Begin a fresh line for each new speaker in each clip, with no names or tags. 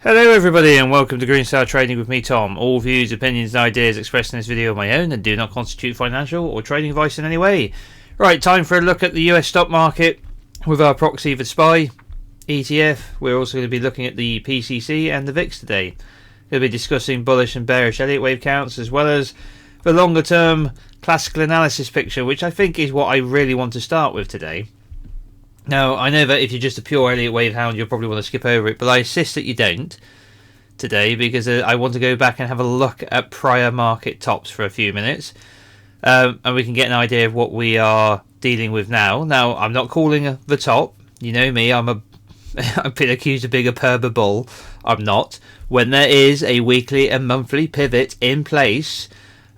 Hello everybody and welcome to Green Star Trading with me, Tom. All views, opinions and ideas expressed in this video are my own and do not constitute financial or trading advice in any way. Right, time for a look at the US stock market with our proxy for SPY ETF. We're also going to be looking at the PCC and the VIX today. We'll be discussing bullish and bearish Elliott Wave counts as well as the longer term classical analysis picture, which I think is what I really want to start with today. Now, I know that if you're just a pure Elliott Wave hound, you'll probably want to skip over it, but I insist that you don't today because I want to go back and have a look at prior market tops for a few minutes, and we can get an idea of what we are dealing with now. Now, I'm not calling the top. You know me, I've been accused of being a perma bull. I'm not. When there is a weekly and monthly pivot in place,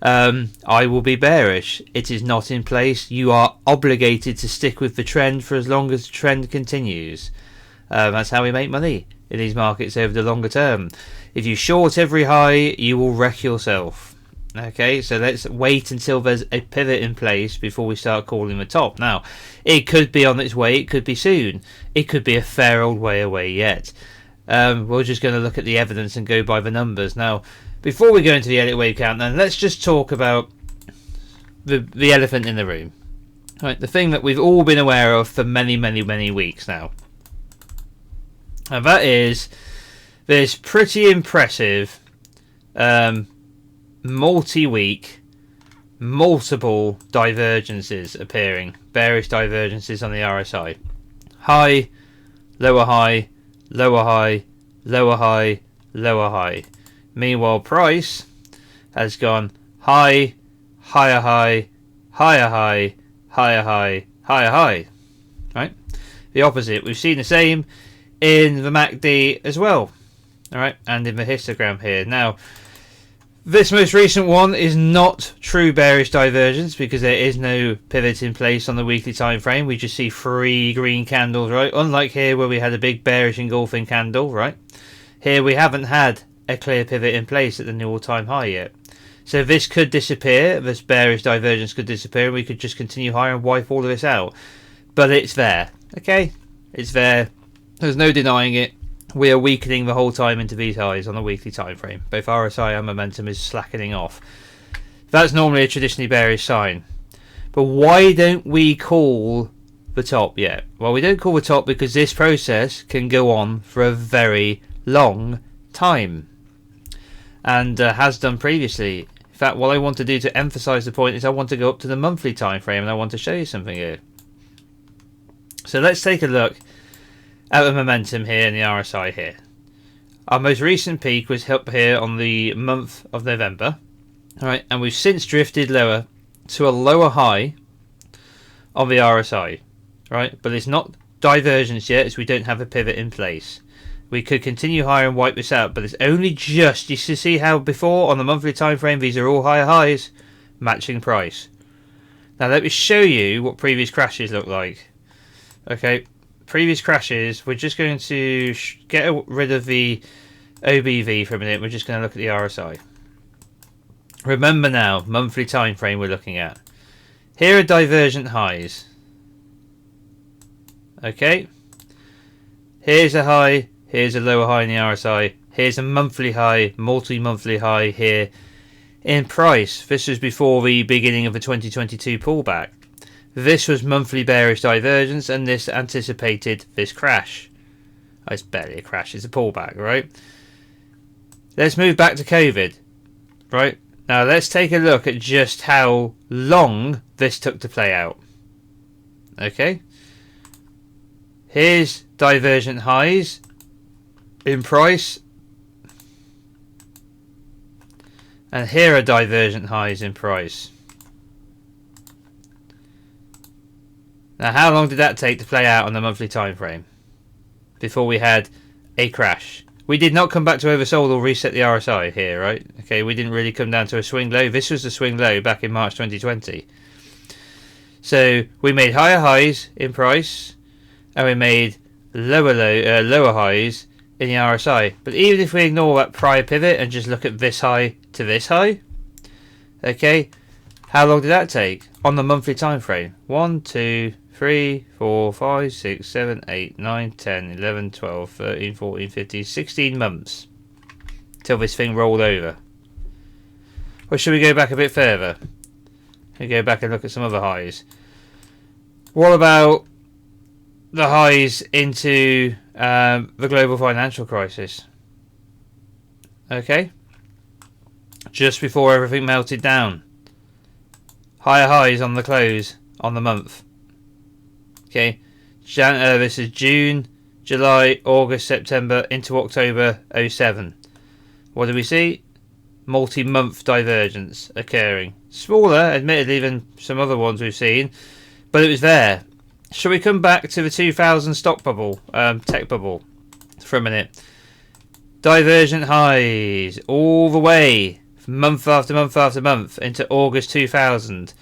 I will be bearish. It is not in place. You are obligated to stick with the trend for as long as the trend continues. That's how we make money in these markets over the longer term. If you short every high, you will wreck yourself. Okay, so let's wait until there's a pivot in place before we start calling the top. Now, it could be on its way, it could be soon. It could be a fair old way away yet. We're just going to look at the evidence and go by the numbers. Now, before we go into the Elliott Wave countdown, let's just talk about the elephant in the room. Right, the thing that we've all been aware of for many weeks now. And that is this pretty impressive multi-week, multiple divergences appearing. Bearish divergences on the RSI. High, lower high, lower high, lower high, lower high. Meanwhile, price has gone high, higher high, higher high, higher high, higher high. Right? The opposite. We've seen the same in the MACD as well. Alright, and in the histogram here. Now, this most recent one is not true bearish divergence because there is no pivot in place on the weekly time frame. We just see 3 green candles, right? Unlike here where we had a big bearish engulfing candle, right? Here we haven't had a clear pivot in place at the new all-time high yet. So this could disappear, this bearish divergence could disappear, and we could just continue higher and wipe all of this out. But it's there, okay? It's there. There's no denying it. We are weakening the whole time into these highs on the weekly time frame. Both RSI and momentum is slackening off. That's normally a traditionally bearish sign. But why don't we call the top yet? Well, we don't call the top because this process can go on for a very long time. And has done previously. In fact, what I want to do to emphasize the point is I want to go up to the monthly time frame and I want to show you something here. So let's take a look at the momentum here in the RSI here. Our most recent peak was up here on the month of November. Alright, and we've since drifted lower to a lower high on the RSI. Right, but it's not divergence yet as we don't have a pivot in place. We could continue higher and wipe this out, but it's only just, you see how before on the monthly time frame these are all higher highs, matching price. Now let me show you what previous crashes look like. Okay, previous crashes, we're just going to get rid of the OBV for a minute, we're just going to look at the RSI. Remember now, monthly time frame we're looking at. Here are divergent highs. Okay, here's a high. Here's a lower high in the RSI. Here's a monthly high, multi-monthly high here in price. This was before the beginning of the 2022 pullback. This was monthly bearish divergence and this anticipated this crash. It's barely a crash, it's a pullback, right? Let's move back to COVID, right? Now let's take a look at just how long this took to play out. Okay? Here's divergent highs in price, and here are divergent highs in price. Now how long did that take to play out on the monthly time frame before we had a crash? We did not come back to oversold or reset the RSI here, right? Okay, we didn't really come down to a swing low. This was the swing low back in March 2020. So we made higher highs in price and we made lower highs in the RSI. But even if we ignore that prior pivot and just look at this high to this high, okay, how long did that take on the monthly time frame? 1, 2, 3, 4, 5, 6, 7, 8, 9, 10, 11, 12, 13, 14, 15, 16 months till this thing rolled over. Or should we go back a bit further? We go back and look at some other highs. What about the highs into the global financial crisis? Okay, just before everything melted down. Higher highs on the close on the month. Okay, this is June, July, August, September into October 07. What do we see? Multi-month divergence occurring. Smaller, admittedly, than some other ones we've seen, but it was there. Shall we come back to the 2000 stock bubble, tech bubble, for a minute? Divergent highs all the way, month after month after month, into August 2000.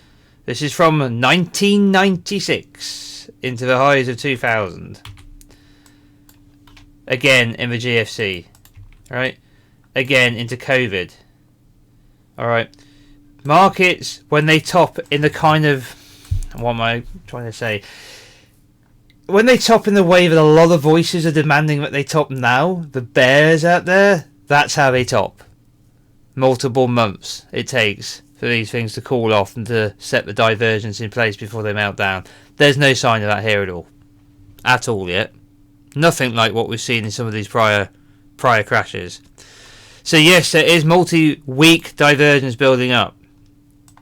This is from 1996 into the highs of 2000. Again in the GFC, right? Again into COVID. Alright. Markets, when they top in the kind of... What am I trying to say? When they top in the way that a lot of voices are demanding that they top now, the bears out there, that's how they top. Multiple months it takes for these things to cool off and to set the divergence in place before they melt down. There's no sign of that here at all. At all yet. Nothing like what we've seen in some of these prior crashes. So yes, there is multi-week divergence building up.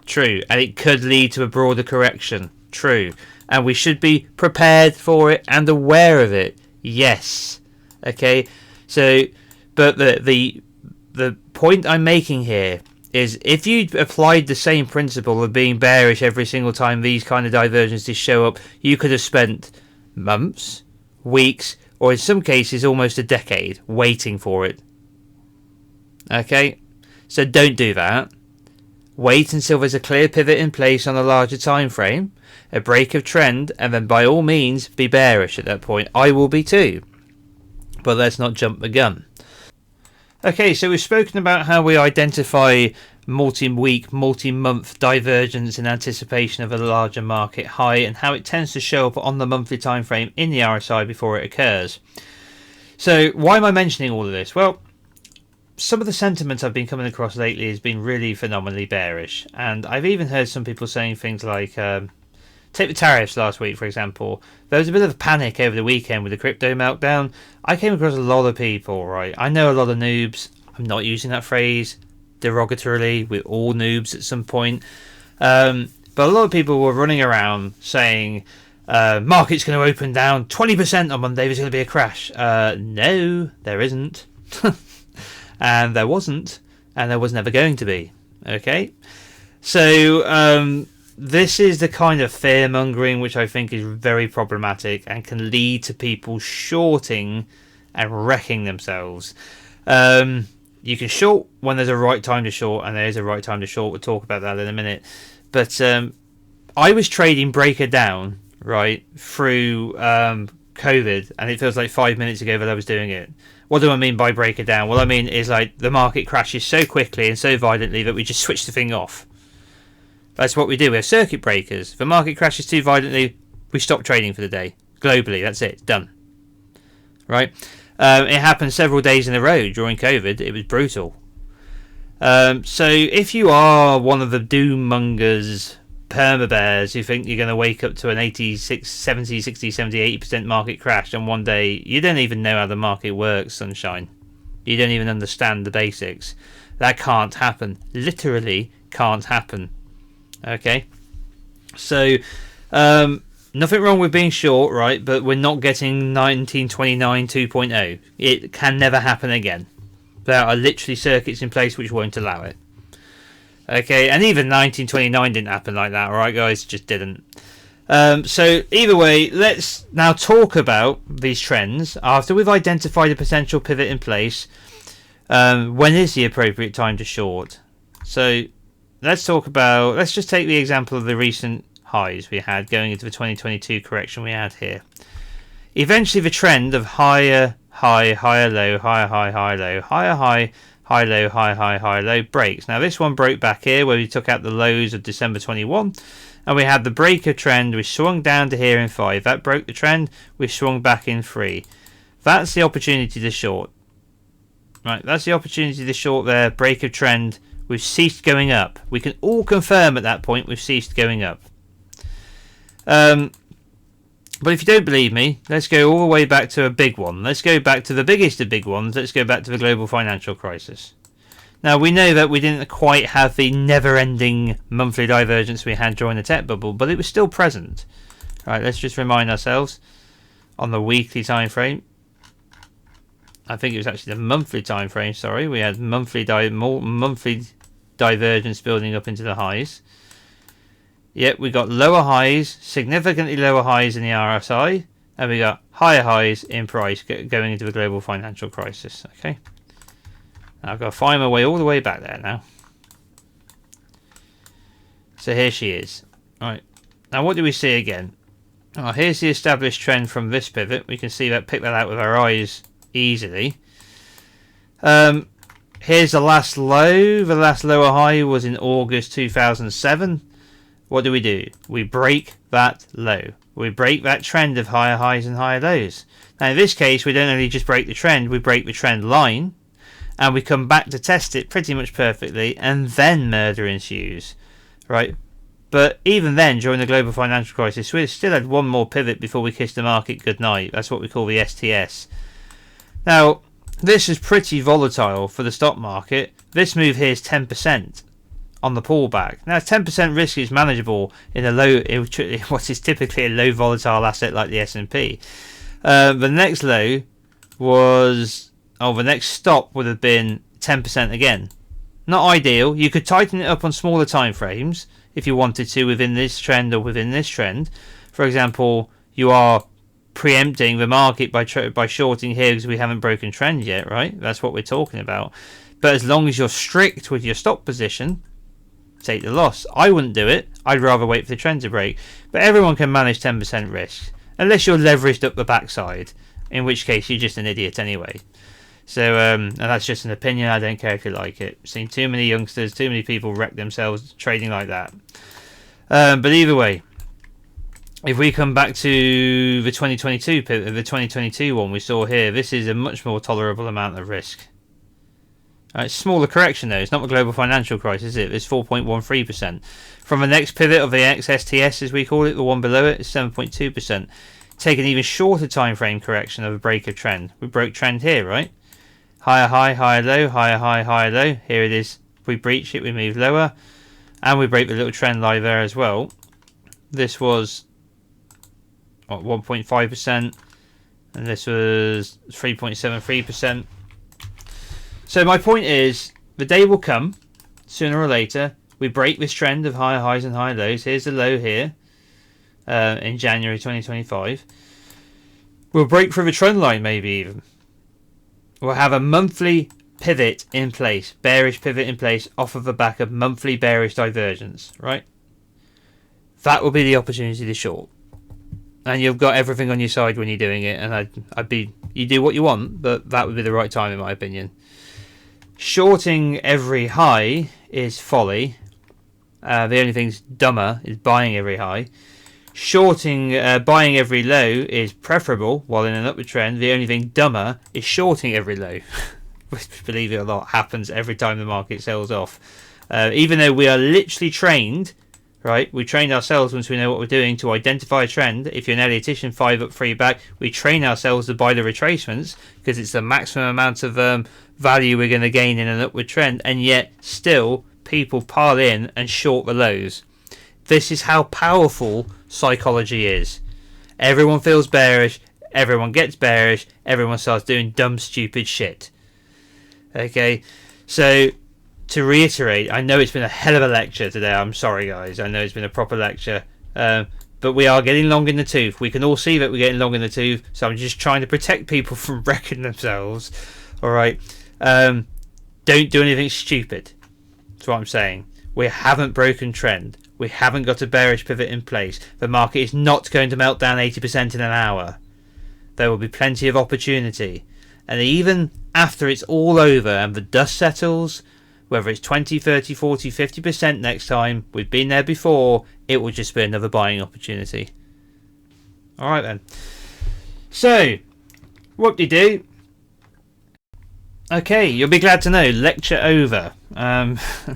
True. And it could lead to a broader correction. True. And we should be prepared for it and aware of it. Yes. Okay. So, but the point I'm making here is if you applied the same principle of being bearish every single time these kind of divergences show up, you could have spent months, weeks, or in some cases almost a decade waiting for it. Okay, so don't do that. Wait until there's a clear pivot in place on a larger time frame, a break of trend, and then by all means be bearish at that point. I will be too. But let's not jump the gun. Okay, so we've spoken about how we identify multi-week, multi-month divergence in anticipation of a larger market high and how it tends to show up on the monthly time frame in the RSI before it occurs. So why am I mentioning all of this? Well, some of the sentiment I've been coming across lately has been really phenomenally bearish, and I've even heard some people saying things like take the tariffs last week, for example. There was a bit of a panic over the weekend with the crypto meltdown. I came across a lot of people, right? I know a lot of noobs. I'm not using that phrase derogatorily. We're all noobs at some point. But a lot of people were running around saying market's going to open down 20% on Monday. There's going to be a crash. No, there isn't. And there wasn't. And there was never going to be. Okay? So... this is the kind of fear-mongering which I think is very problematic and can lead to people shorting and wrecking themselves. You can short when there's a right time to short, and there is a right time to short. We'll talk about that in a minute. But I was trading breaker down, right, through COVID, and it feels like 5 minutes ago that I was doing it. What do I mean by breaker down? What I mean is like the market crashes so quickly and so violently that we just switch the thing off. That's what we do. We have circuit breakers. If the market crashes too violently, we stop trading for the day. Globally, that's it. Done. Right? It happened several days in a row during COVID. It was brutal. So if you are one of the doom mongers, perma bears who think you're going to wake up to an 86, 70, 60, 70, 80% market crash on one day, you don't even know how the market works, sunshine. You don't even understand the basics. That can't happen. Literally can't happen. Okay, so nothing wrong with being short, right? But we're not getting 1929 2.0. It can never happen again. There are literally circuits in place which won't allow it. Okay, and even 1929 didn't happen like that, alright guys? Just didn't. So either way, let's now talk about these trends. After we've identified a potential pivot in place, when is the appropriate time to short? So... let's just take the example of the recent highs we had going into the 2022 correction we had here. Eventually the trend of higher high, higher low, higher high, higher low, higher high, high low, high high, high low, breaks. Now this one broke back here where we took out the lows of December 21, and we had the break of trend. We swung down to here in 5. That broke the trend. We swung back in 3. That's the opportunity to short. Right, that's the opportunity to short there. Break of trend. We've ceased going up. We can all confirm at that point we've ceased going up. But if you don't believe me, let's go all the way back to a big one. Let's go back to the biggest of big ones. Let's go back to the global financial crisis. Now, we know that we didn't quite have the never-ending monthly divergence we had during the tech bubble, but it was still present. Right, let's just remind ourselves on the weekly time frame. I think it was actually the monthly time frame, sorry. We had monthly divergence building up into the highs. Yep, we got lower highs, significantly lower highs in the RSI, and we got higher highs in price going into the global financial crisis. Okay, now I've got to find my way all the way back there now. So here she is. Right, now what do we see again? Oh, here's the established trend from this pivot. We can see that, pick that out with our eyes easily. Here's the last low. The last lower high was in August 2007. What do? We break that low. We break that trend of higher highs and higher lows. Now in this case, we don't only just break the trend, we break the trend line, and we come back to test it pretty much perfectly, and then murder ensues. Right? But even then, during the global financial crisis, we still had one more pivot before we kissed the market goodnight. That's what we call the STS. Now, this is pretty volatile for the stock market. This move here is 10%. On the pullback. Now 10% risk is manageable in a low, what is typically a low volatile asset like the S&P. The next low was, the next stop would have been 10% again. Not ideal. You could tighten it up on smaller time frames if you wanted to within this trend or within this trend. For example, you are preempting the market by shorting here because we haven't broken trend yet, right? That's what we're talking about. But as long as you're strict with your stop position, take the loss. I wouldn't do it. I'd rather wait for the trend to break. But everyone can manage 10% risk. Unless you're leveraged up the backside. In which case you're just an idiot anyway. So, and that's just an opinion. I don't care if you like it. Seen too many youngsters, too many people wreck themselves trading like that. But either way, if we come back to the 2022 one we saw here, this is a much more tolerable amount of risk. It's smaller correction though. It's not the global financial crisis, is it? It's 4.13%. From the next pivot of the XSTS, as we call it, the one below it, is 7.2%. Take an even shorter time frame correction of a break of trend. We broke trend here, right? Higher high, higher low, higher high, higher low. Here it is. We breach it, we move lower, and we break the little trend line there as well. This was 1.5%, and this was 3.73%. So my point is, the day will come, sooner or later, we break this trend of higher highs and higher lows. Here's the low here, in January 2025. We'll break through the trend line maybe even. We'll have a monthly pivot in place, bearish pivot in place, off of the back of monthly bearish divergence, right? That will be the opportunity to short. And you've got everything on your side when you're doing it, and you do what you want, but that would be the right time in my opinion. Shorting every high is folly. The only thing's dumber is buying every high. Buying every low is preferable while in an upward trend. The only thing dumber is shorting every low. Which, believe it or not, happens every time the market sells off. Even though we are literally trained, right? We trained ourselves once we know what we're doing to identify a trend. If you're an Elliottician, 5 up, 3 back, we train ourselves to buy the retracements because it's the maximum amount of value we're going to gain in an upward trend, and yet still people pile in and short the lows. This is how powerful psychology is. Everyone feels bearish, everyone gets bearish, everyone starts doing dumb stupid shit. Okay, so to reiterate, I know it's been a hell of a lecture today. I'm sorry guys, I know it's been a proper lecture, but we are getting long in the tooth. We can all see that we're getting long in the tooth, so I'm just trying to protect people from wrecking themselves. Alright, don't do anything stupid. That's what I'm saying. We haven't broken trend. We haven't got a bearish pivot in place. The market is not going to melt down 80% in an hour. There will be plenty of opportunity. And even after it's all over and the dust settles, whether it's 20, 30, 40, 50% next time, we've been there before, it will just be another buying opportunity. Alright then. So, whoop-de-doo. Okay, you'll be glad to know, lecture over.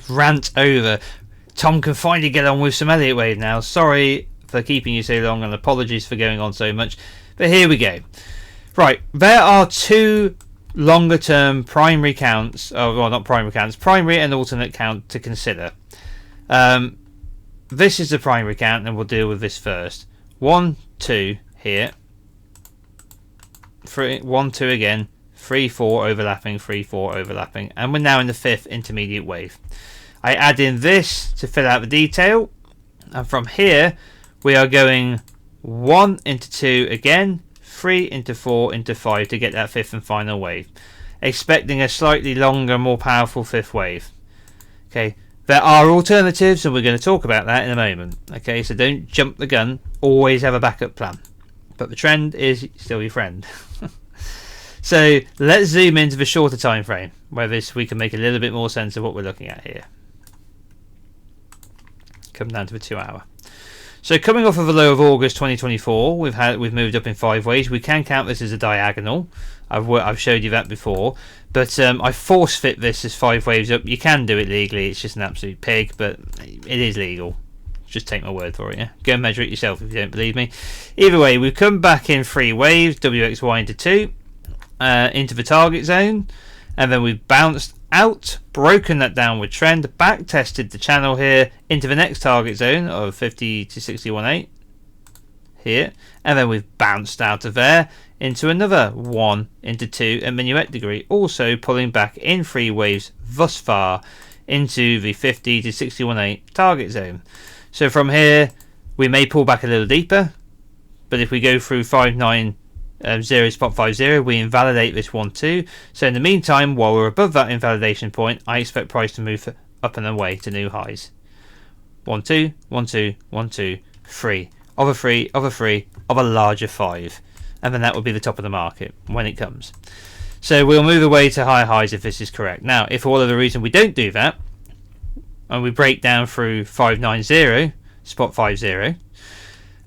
Rant over. Tom can finally get on with some Elliott Wave now. Sorry for keeping you so long and apologies for going on so much. But here we go. Right, there are two longer term primary counts, well not primary counts, primary and alternate count to consider. This is the primary count and we'll deal with this first. 1, 2 here. 3, 1, 2 again. 3, 4 overlapping, 3, 4 overlapping. And we're now in the fifth intermediate wave. I add in this to fill out the detail. And from here we are going 1 into 2 again. 3 into 4 into 5 to get that fifth and final wave, expecting a slightly longer, more powerful fifth wave. Okay, there are alternatives and we're going to talk about that in a moment. Okay, so don't jump the gun, always have a backup plan, but the trend is still your friend. So let's zoom into the shorter time frame where we can make a little bit more sense of what we're looking at here. Come down to the 2 hour. So coming off of a low of August 2024, we've moved up in 5 ways. We can count this as a diagonal. I've showed you that before, but I force fit this as 5 waves up. You can do it legally. It's just an absolute pig, but it is legal. Just take my word for it. Yeah, go and measure it yourself if you don't believe me. Either way, we've come back in 3 waves, WXY into 2, into the target zone, and then we've bounced out, broken that downward trend, back tested the channel here into the next target zone of 50 to 61.8 here, and then we've bounced out of there into another 1 into 2 at minuet degree, also pulling back in 3 waves thus far into the 50 to 61.8 target zone. So from here we may pull back a little deeper, but if we go through 590 spot 50, we invalidate this 1-2. So in the meantime, while we're above that invalidation point, I expect price to move up and away to new highs. 1-2, 1-2, 1-2, 3 of a 3 of a 3 of a larger 5, and then that will be the top of the market when it comes. So we'll move away to higher highs if this is correct. Now, if for whatever reason we don't do that, and we break down through 590 spot 50,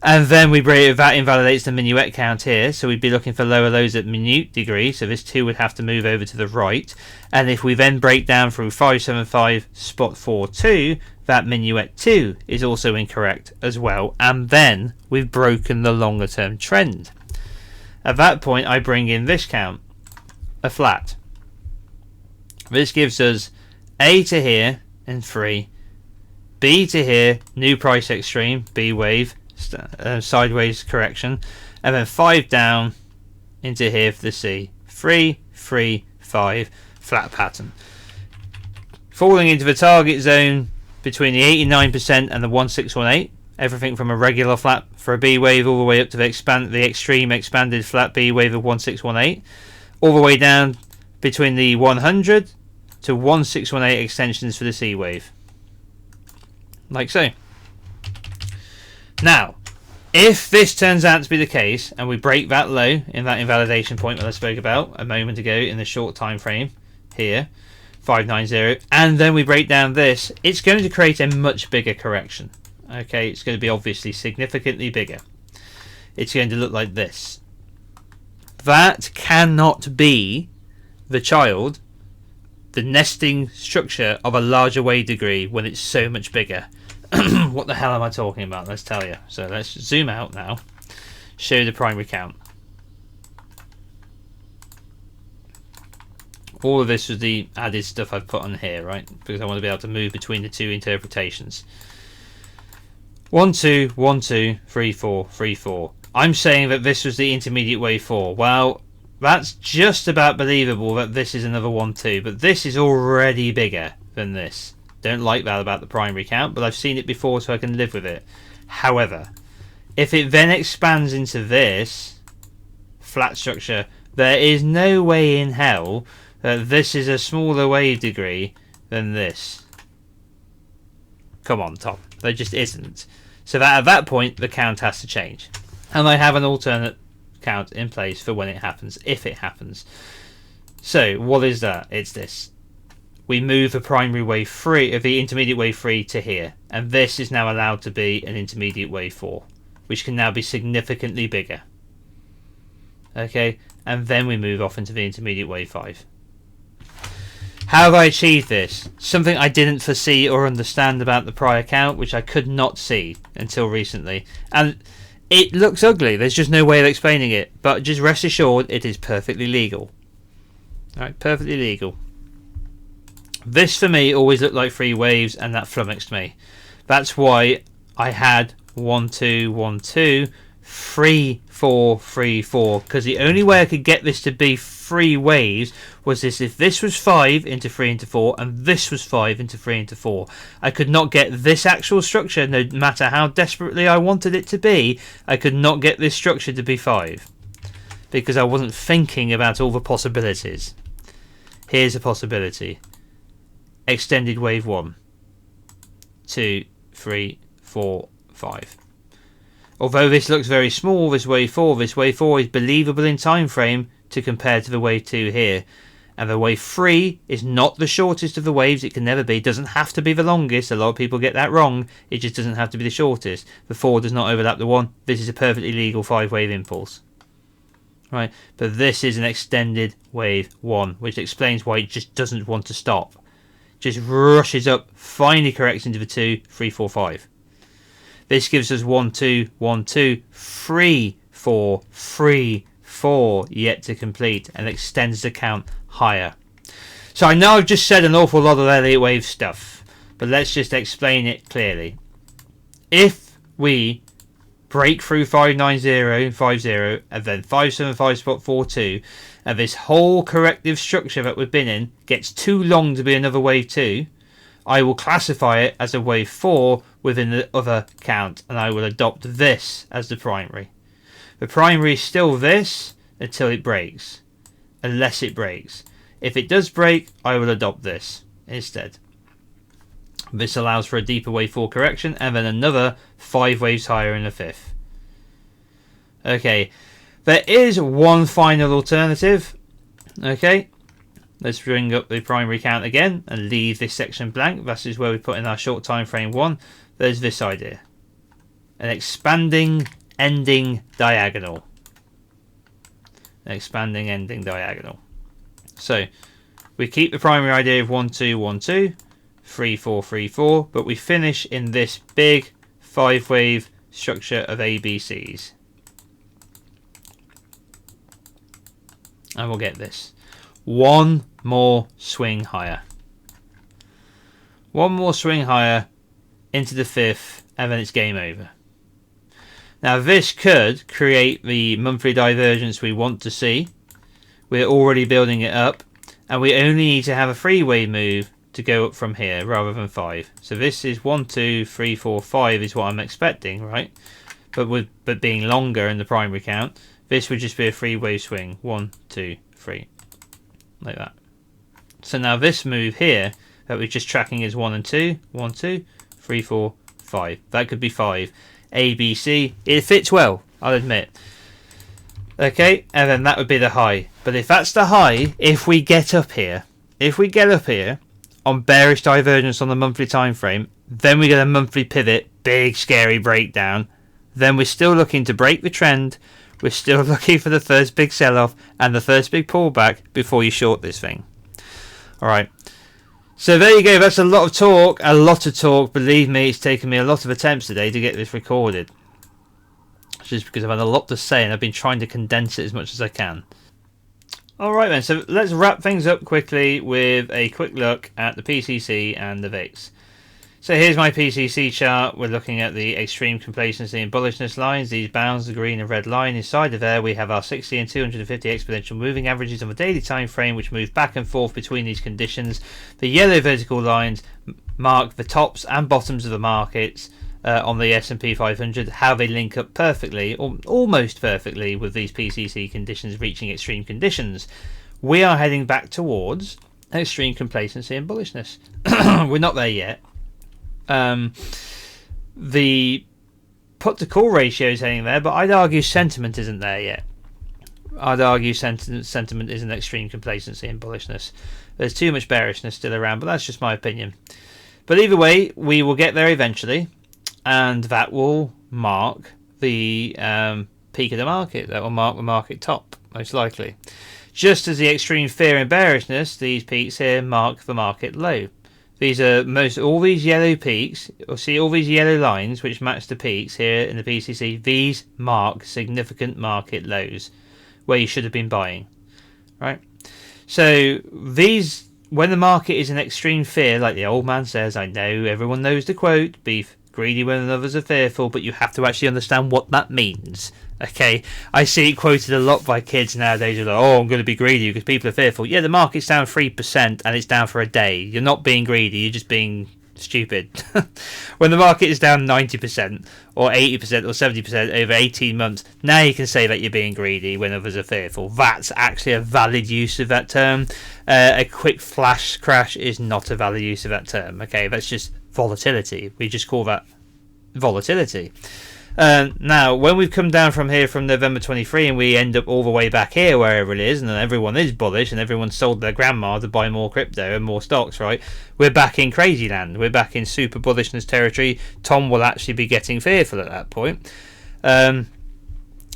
and then that invalidates the minuet count here, so we'd be looking for lower lows at minute degree, so this 2 would have to move over to the right. And if we then break down through 575 spot 42, that minuet 2 is also incorrect as well, and then we've broken the longer term trend. At that point I bring in this count, a flat. This gives us A to here in 3, B to here, new price extreme, B wave, sideways correction, and then 5 down into here for the C. 3, 3, 5, flat pattern. Falling into the target zone between the 89% and the 1618. Everything from a regular flat for a B wave all the way up to the extreme expanded flat B wave of 1618. All the way down between the 100 to 1618 extensions for the C wave. Like so. Now, if this turns out to be the case and we break that low in that invalidation point that I spoke about a moment ago in the short time frame here, 590, and then we break down this, it's going to create a much bigger correction. Okay, it's going to be obviously significantly bigger. It's going to look like this. That cannot be the child, the nesting structure of a larger wave degree when it's so much bigger. What the hell am I talking about? Let's tell you. So let's zoom out now, show the primary count. All of this was the added stuff I've put on here, right? Because I want to be able to move between the two interpretations. 1, 2, 1, 2, 3, 4, 3, 4. I'm saying that this was the intermediate wave 4. Well, that's just about believable that this is another 1, 2, but this is already bigger than this. Don't like that about the primary count, but I've seen it before, so I can live with it. However, if it then expands into this flat structure, there is no way in hell that this is a smaller wave degree than this. Come on, Tom. There just isn't. So that at that point, the count has to change. And I have an alternate count in place for when it happens, if it happens. So what is that? It's this. We move the primary wave 3 of the intermediate wave 3 to here, and this is now allowed to be an intermediate wave 4, which can now be significantly bigger. Okay, and then we move off into the intermediate wave 5. How have I achieved this? Something I didn't foresee or understand about the prior count, which I could not see until recently. And it looks ugly, there's just no way of explaining it, but just rest assured it is perfectly legal. Alright, perfectly legal. This for me always looked like 3 waves, and that flummoxed me. That's why I had 1 2 1 2 3 4 3 4, because the only way I could get this to be 3 waves was this: if this was 5 into 3 into 4 and this was 5 into 3 into 4. I could not get this actual structure, no matter how desperately I wanted it to be. I could not get this structure to be 5 because I wasn't thinking about all the possibilities. Here's a possibility: extended wave 1 2 3 4 5. Although this looks very small, this wave 4 is believable in time frame to compare to the wave 2 here. And the wave 3 is not the shortest of the waves. It can never be. It doesn't have to be the longest. A lot of people get that wrong. It just doesn't have to be the shortest. The 4 does not overlap the 1. This is a perfectly legal 5-wave impulse. Right, but this is an extended wave 1, which explains why it just doesn't want to stop. Just rushes up, finally corrects into the 2 3 4 5. This gives us 1 2 1 2 3 4 3 4 yet to complete, and extends the count higher. So I know I've just said an awful lot of Elliott Wave stuff, but let's just explain it clearly. If we break through 59050 and then 575.42, and this whole corrective structure that we've been in gets too long to be another wave 2, I will classify it as a wave 4 within the other count, and I will adopt this as the primary. The primary is still this until it breaks, unless it breaks. If it does break, I will adopt this instead. This allows for a deeper wave 4 correction, and then another 5 waves higher in the 5th. Okay, there is one final alternative. Okay, let's bring up the primary count again and leave this section blank. That is where we put in our short time frame 1. There's this idea: an expanding ending diagonal. An expanding ending diagonal. So we keep the primary idea of 1 2 1 2 3 4 3 4, but we finish in this big 5-wave structure of ABCs. And we'll get this. One more swing higher. One more swing higher into the 5th, and then it's game over. Now this could create the monthly divergence we want to see. We're already building it up, and we only need to have a 3-wave move to go up from here rather than 5. So this is 1 2 3 4 5 is what I'm expecting, right? But being longer in the primary count, this would just be a 3-wave swing. 1 2 3, like that. So now this move here that we're just tracking is 1 and 2 1 2 3 4 5. That could be 5. A B C. It fits well, I'll admit. Okay, and then that would be the high. But if that's the high, if we get up here on bearish divergence on the monthly time frame, then we get a monthly pivot, big scary breakdown. Then we're still looking to break the trend. We're still looking for the first big sell-off and the first big pullback before you short this thing. Alright, so there you go. That's a lot of talk. Believe me, it's taken me a lot of attempts today to get this recorded, just because I've had a lot to say and I've been trying to condense it as much as I can. Alright then, so let's wrap things up quickly with a quick look at the PCC and the VIX. So here's my PCC chart. We're looking at the extreme complacency and bullishness lines. These bounds, the green and red line. Inside of there we have our 60 and 250 exponential moving averages on the daily time frame, which move back and forth between these conditions. The yellow vertical lines mark the tops and bottoms of the markets on the S&P 500, how they link up perfectly, or almost perfectly, with these PCC conditions reaching extreme conditions. We are heading back towards extreme complacency and bullishness. We're not there yet. The put to call ratio is heading there, but I'd argue sentiment isn't there yet. I'd argue sentiment is an extreme complacency and bullishness. There's too much bearishness still around, but that's just my opinion. But either way, we will get there eventually, and that will mark the peak of the market. That will mark the market top, most likely. Just as the extreme fear and bearishness, these peaks here mark the market low. These are all these yellow peaks, or see all these yellow lines which match the peaks here in the PCC. These mark significant market lows where you should have been buying, right? So these, when the market is in extreme fear, like the old man says, I know everyone knows the quote, be greedy when others are fearful, but you have to actually understand what that means. Okay, I see it quoted a lot by kids nowadays. They're like, oh, I'm going to be greedy because people are fearful. Yeah, the market's down 3% and it's down for a day. You're not being greedy, you're just being stupid. When the market is down 90% or 80% or 70% over 18 months, now you can say that you're being greedy when others are fearful. That's actually a valid use of that term. A quick flash crash is not a valid use of that term. Okay, that's just volatility. We just call that volatility. Now, when we've come down from here from November 23 and we end up all the way back here, wherever it is, and then everyone is bullish and everyone sold their grandma to buy more crypto and more stocks, right? We're back in crazy land. We're back in super bullishness territory. Tom will actually be getting fearful at that point. And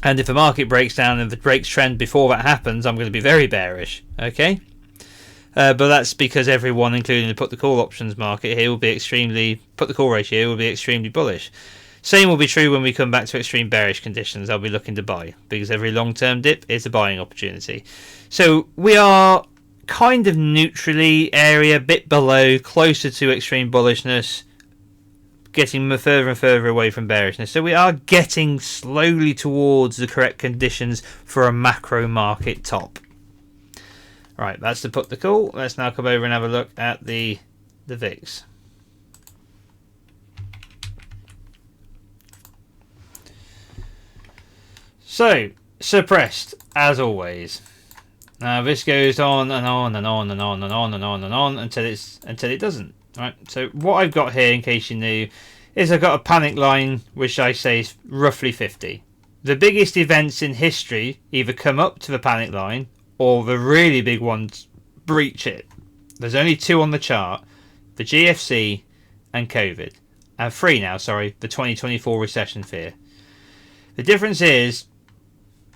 if the market breaks down and if it breaks trend before that happens, I'm going to be very bearish. Okay? But that's because everyone, including the put the call options market here, will be put the call ratio will be extremely bullish. Same will be true when we come back to extreme bearish conditions. I'll be looking to buy because every long-term dip is a buying opportunity. So we are kind of neutrally area, bit below, closer to extreme bullishness, getting further and further away from bearishness. So we are getting slowly towards the correct conditions for a macro market top. Right, that's the put the call. Let's now come over and have a look at the VIX. So, suppressed, as always. Now this goes on and on and on and on and on and on and on until it doesn't. Right. So what I've got here, in case you knew, is I've got a panic line which I say is roughly 50. The biggest events in history either come up to the panic line or the really big ones breach it. There's only two on the chart: the GFC and COVID, and three now. Sorry, the 2024 recession fear. The difference is,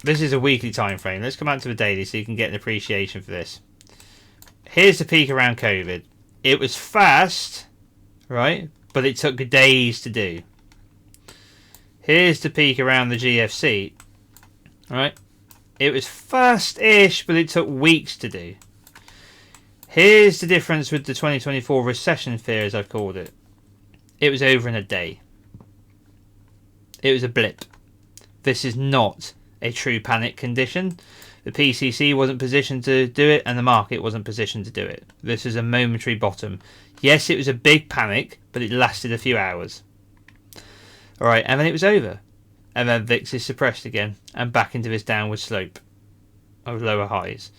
this is a weekly time frame. Let's come out to the daily so you can get an appreciation for this. Here's the peak around COVID. It was fast, right? But it took days to do. Here's the peak around the GFC, right? It was fast-ish, but it took weeks to do. Here's the difference with the 2024 recession fear, as I've called it. It was over in a day. It was a blip. This is not a true panic condition. The PCC wasn't positioned to do it, and the market wasn't positioned to do it. This is a momentary bottom. Yes, it was a big panic, but it lasted a few hours. Alright, and then it was over. And then VIX is suppressed again, and back into this downward slope of lower highs.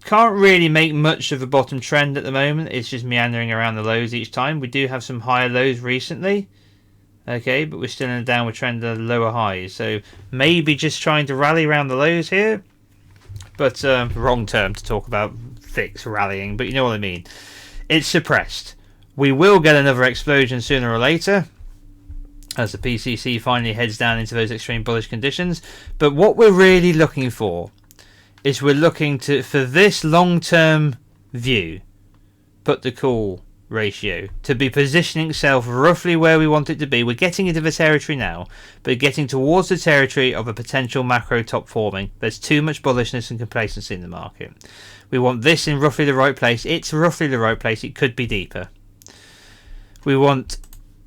Can't really make much of a bottom trend at the moment. It's just meandering around the lows each time. We do have some higher lows recently. Okay, but we're still in a downward trend at lower highs. So maybe just trying to rally around the lows here. But wrong term to talk about VIX rallying, but you know what I mean. It's suppressed. We will get another explosion sooner or later, as the PCC finally heads down into those extreme bullish conditions. But what we're really looking for is we're looking for this long-term view, put the call ratio, to be positioning itself roughly where we want it to be. We're getting into the territory now, but getting towards the territory of a potential macro top forming. There's too much bullishness and complacency in the market. We want this in roughly the right place. It's roughly the right place. It could be deeper. We want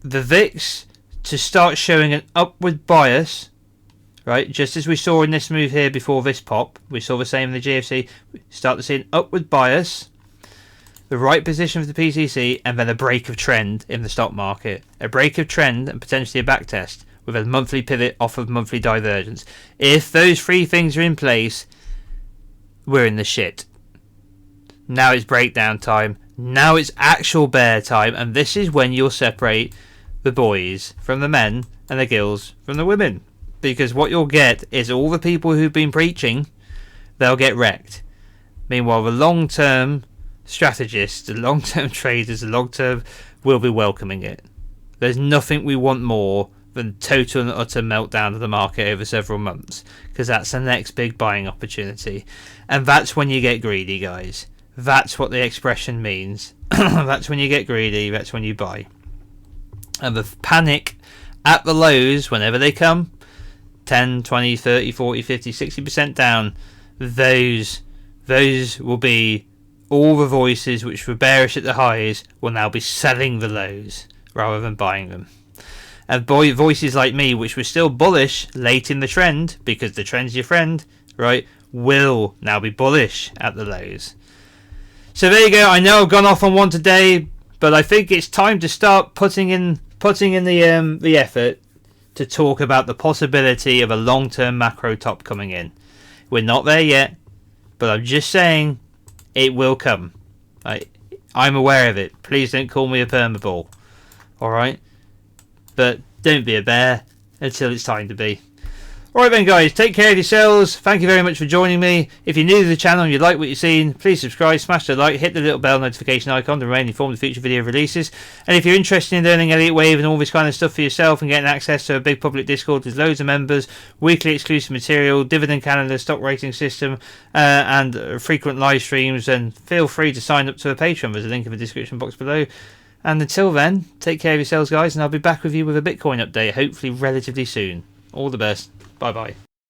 the VIX to start showing an upward bias, right? Just as we saw in this move here before this pop. We saw the same in the GFC. We start to see an upward bias, the right position for the PCC, and then a break of trend in the stock market. A break of trend and potentially a back test with a monthly pivot off of monthly divergence. If those three things are in place, we're in the shit. Now it's breakdown time. Now it's actual bear time, and this is when you'll separate the boys from the men and the girls from the women. because what you'll get is all the people who've been preaching, they'll get wrecked. Meanwhile, the long-term strategists, the long-term traders, the long-term will be welcoming it. There's nothing we want more than total and utter meltdown of the market over several months, because that's the next big buying opportunity. And that's when you get greedy, guys. That's what the expression means. That's when you get greedy, that's when you buy. And the panic at the lows, whenever they come, 10, 20, 30, 40, 50, 60% down, those will be all the voices which were bearish at the highs will now be selling the lows rather than buying them. And voices like me, which were still bullish late in the trend, because the trend's your friend, right, will now be bullish at the lows. So there you go. I know I've gone off on one today, but I think it's time to start putting in the effort to talk about the possibility of a long-term macro top coming in. We're not there yet, but I'm just saying it will come. I'm aware of it. Please don't call me a permaball. Alright? But don't be a bear until it's time to be. Alright then guys, take care of yourselves. Thank you very much for joining me. If you're new to the channel and you like what you've seen, please subscribe, smash the like, hit the little bell notification icon to remain informed of future video releases. And if you're interested in learning Elliott Wave and all this kind of stuff for yourself and getting access to a big public Discord with loads of members, weekly exclusive material, dividend calendar, stock rating system, and frequent live streams, then feel free to sign up to a Patreon. There's a link in the description box below. And until then, take care of yourselves guys, and I'll be back with you with a Bitcoin update, hopefully relatively soon. All the best. Bye bye.